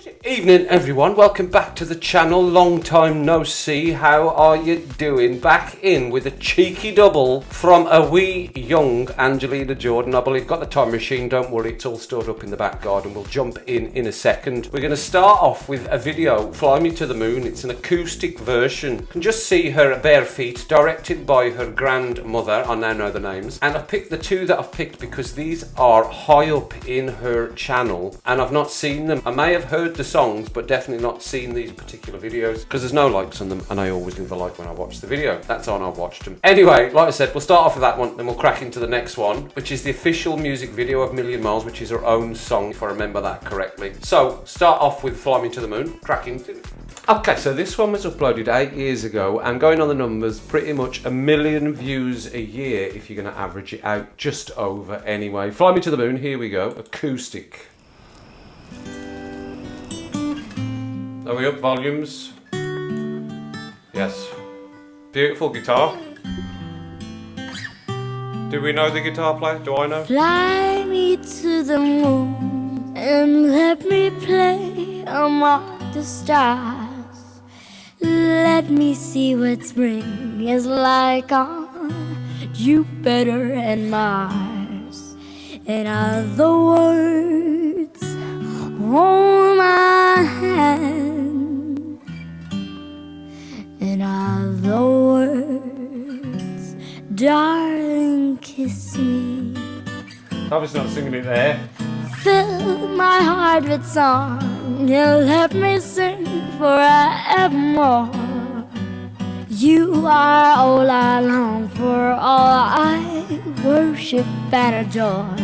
Good evening everyone, welcome back to the channel. Long time no see, how are you doing? Back in with a cheeky double from a wee young Angelina Jordan. I believe got the time machine, don't worry, it's all stored up in the back garden. We'll jump in a second. We're going to start off with a video, Fly Me to the Moon. It's an acoustic version. You can just see her bare feet, directed by her grandmother. I now know the names. And I've picked the two that I've picked because these are high up in her channel and I've not seen them. I may have heard the songs but definitely not seen these particular videos because there's no likes on them and I always leave a like when I watch the video. That's on, I've watched them. Anyway, like I said, we'll start off with that one, then we'll crack into the next one, which is the official music video of Million Miles, which is her own song if I remember that correctly. So start off with Fly Me to the Moon, crack into it. Okay, so this one was uploaded 8 years ago and going on the numbers, pretty much 1 million views a year if you're going to average it out, just over anyway. Fly Me to the Moon, here we go, acoustic. Are we up volumes? Yes. Beautiful guitar. Do we know the guitar player? Do I know? Fly me to the moon and let me play among the stars. Let me see what spring is like on Jupiter and Mars. In other words, hold my hand. In other words, darling, kiss me. Obviously not singing it there. Fill my heart with song and let me sing forevermore. You are all I long for, all I worship and adore.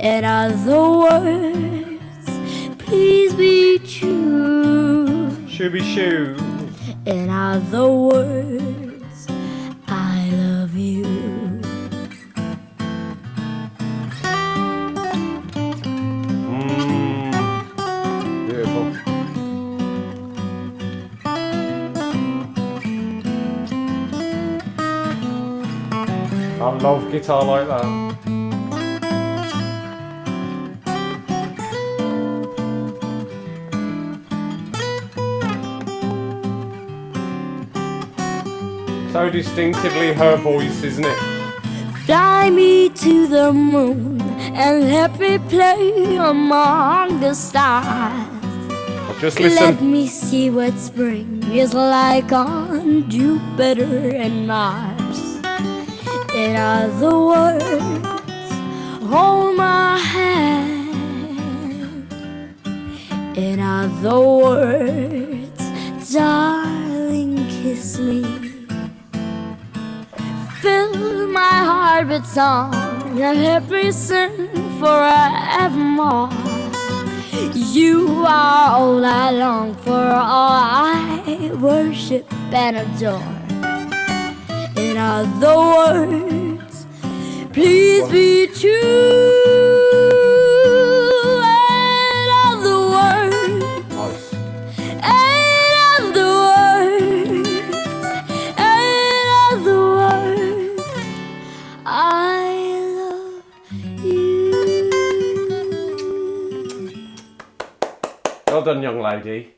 In other words, please be true. Shooby shoo. In other words, I love you. Beautiful. I love guitar like that. So distinctively her voice, isn't it? Fly me to the moon and let me play among the stars. Just listen. Let me see what spring is like on Jupiter and Mars. In other words, hold my hand. In other words, darling, kiss me. Fill my heart with song and let me sing forevermore. You are all I long for, all I worship and adore. In other words, please be true. In other words, Nice. in other words, in other words, I love you. Well done, young lady.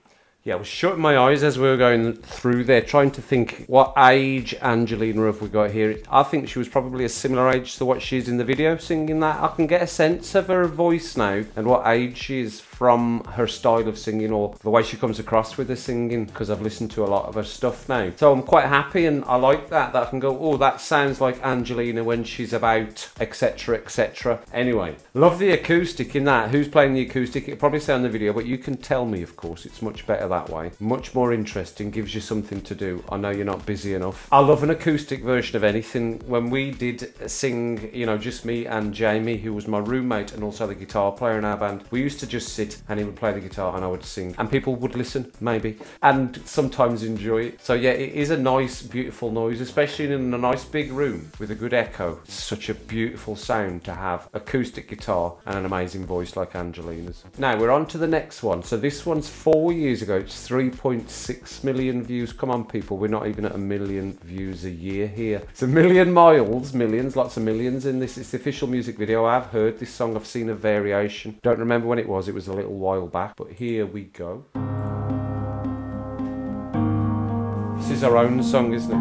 Yeah, I was shutting my eyes as we were going through there, trying to think what age Angelina have we got here. I think she was probably a similar age to what she is in the video, singing that. I can get a sense of her voice now and what age she is from her style of singing or the way she comes across with her singing, because I've listened to a lot of her stuff now. So I'm quite happy and I like that I can go, oh, that sounds like Angelina when she's about, etc, etc. Anyway, love the acoustic in that. Who's playing the acoustic? It'll probably say on the video, but you can tell me, of course. It's much better that way. Much more interesting, gives you something to do. I know you're not busy enough. I love an acoustic version of anything. When we did sing, you know, just me and Jamie, who was my roommate and also the guitar player in our band, we used to just sit and he would play the guitar and I would sing and people would listen, maybe, and sometimes enjoy it. So yeah, it is a nice, beautiful noise, especially in a nice big room with a good echo. It's such a beautiful sound to have acoustic guitar and an amazing voice like Angelina's. Now we're on to the next one. So this one's 4 years ago. average 3.6 million views. Come on, people, we're not even at 1 million views a year here. It's 1 million miles, millions, lots of millions in this. It's the official music video. I've heard this song, I've seen a variation. Don't remember when it was a little while back, but here we go. This is our own song, isn't it?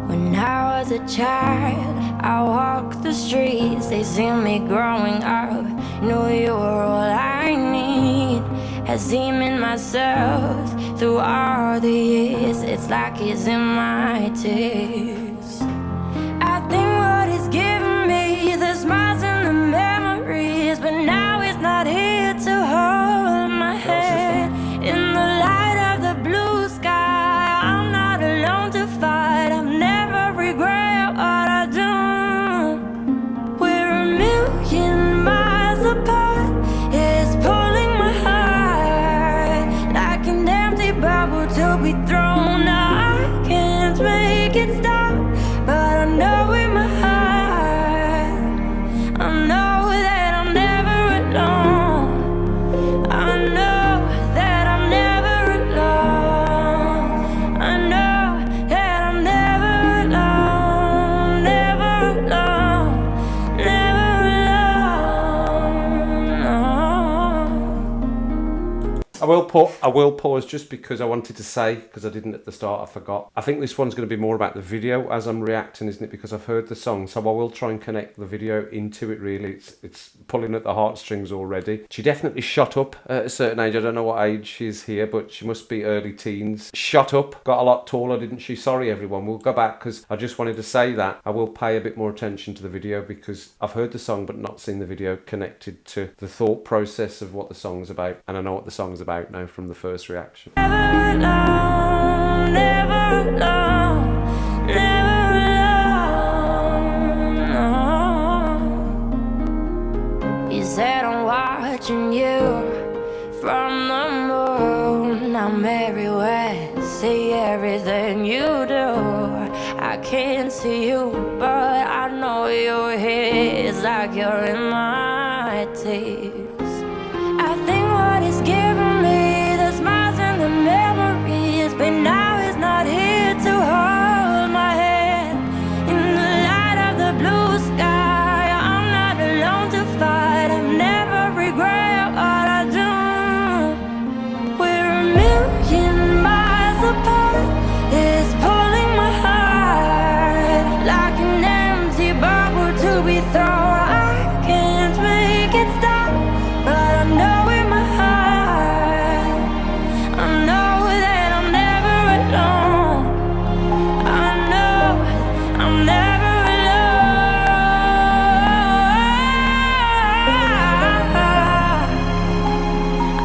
When I was a child, I walked the streets. They see me growing up, knew you were all I need. Had seen in myself through all the years. It's like it's in my tears. I think what it's given me, the smiles and the memories, but now it's not here to hold my hand. In the light of the blue sky, I'm not alone to fight. I've never regret what I do. We're a million miles apart. It's pulling my heart like an empty bubble to be thrown out. I can't make it stop, but I know in my heart, I know that I'm never alone. I know that I'm never alone. I know that I'm never alone, never alone, never alone. I will pause just because I wanted to say, because I didn't at the start, I forgot. I think this one's going to be more about the video as I'm reacting, isn't it? Because I've heard the song, so I will try and connect the video into it, really. It's pulling at the heartstrings already. She definitely shot up at a certain age. I don't know what age she is here, but she must be early teens. Shot up, got a lot taller, didn't she? Sorry, everyone. We'll go back because I just wanted to say that. I will pay a bit more attention to the video because I've heard the song but not seen the video connected to the thought process of what the song's about. And I know what the song's about now from the first reaction. Never alone, never alone, never alone. You said I'm watching you from the moon. I'm everywhere, see everything you do. I can't see you, but I know you're here. It's like you're in my tears. I think what it's given me, the smiles and the memories, but now it's not here to hold my hand. In the light of the blue sky, I'm not alone to fight. I've never regret what I do. We're a million miles apart. It's pulling my heart like an empty bubble to be thrown. I can't make it stop, but I know in my heart, I know that I'm never alone. I know I'm never alone.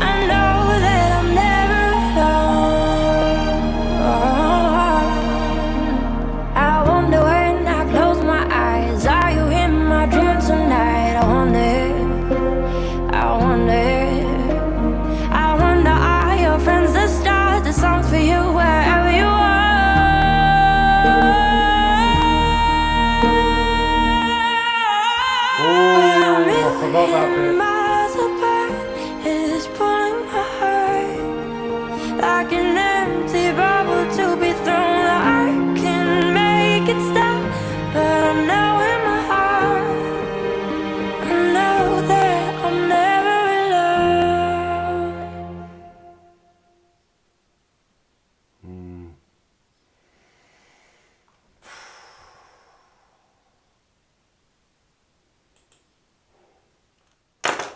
I know that I'm never alone. I wonder when I close my eyes, are you in my dream tonight? I wonder, are your friends the stars, the songs for you wherever you Oh, I forgot that bit. miles apart, it's pulling my heart like an empty bubble to be thrown. I can make it stop, but I know in my heart, I know that I'm never alone.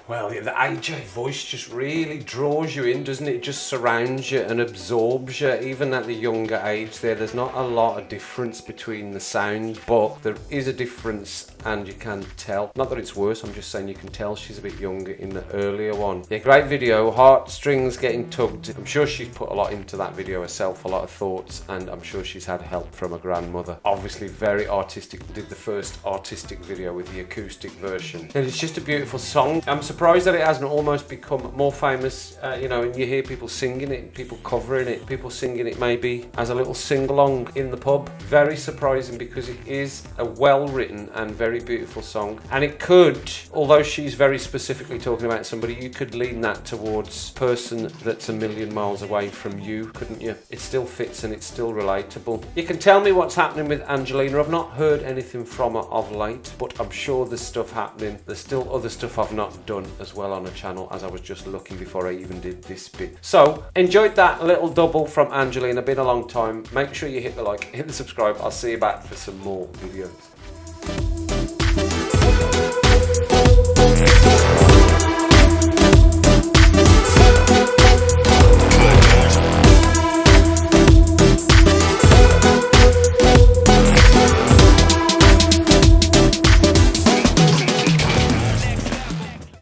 Well, the AJ voice just really draws you in, doesn't it? It just surrounds you and absorbs you. Even at the younger age there's not a lot of difference between the sound, but there is a difference and you can tell. Not that it's worse, I'm just saying you can tell she's a bit younger in the earlier one. Yeah, great video, heartstrings getting tugged. I'm sure she's put a lot into that video herself, a lot of thoughts, and I'm sure she's had help from her grandmother. Obviously very artistic, did the first artistic video with the acoustic version. And it's just a beautiful song. I'm surprised surprised that it hasn't almost become more famous, you know, and you hear people singing it, people covering it, people singing it maybe as a little sing-along in the pub. Very surprising, because it is a well-written and very beautiful song. And it could, although she's very specifically talking about somebody, you could lean that towards person that's a million miles away from you, couldn't you? It still fits and it's still relatable. You can tell me what's happening with Angelina. I've not heard anything from her of late, but I'm sure there's stuff happening. There's still other stuff I've not done as well on the channel, as I was just looking before I even did this bit. So, enjoyed that little double from Angelina. Been a long time. Make sure you hit the like, hit the subscribe. I'll see you back for some more videos.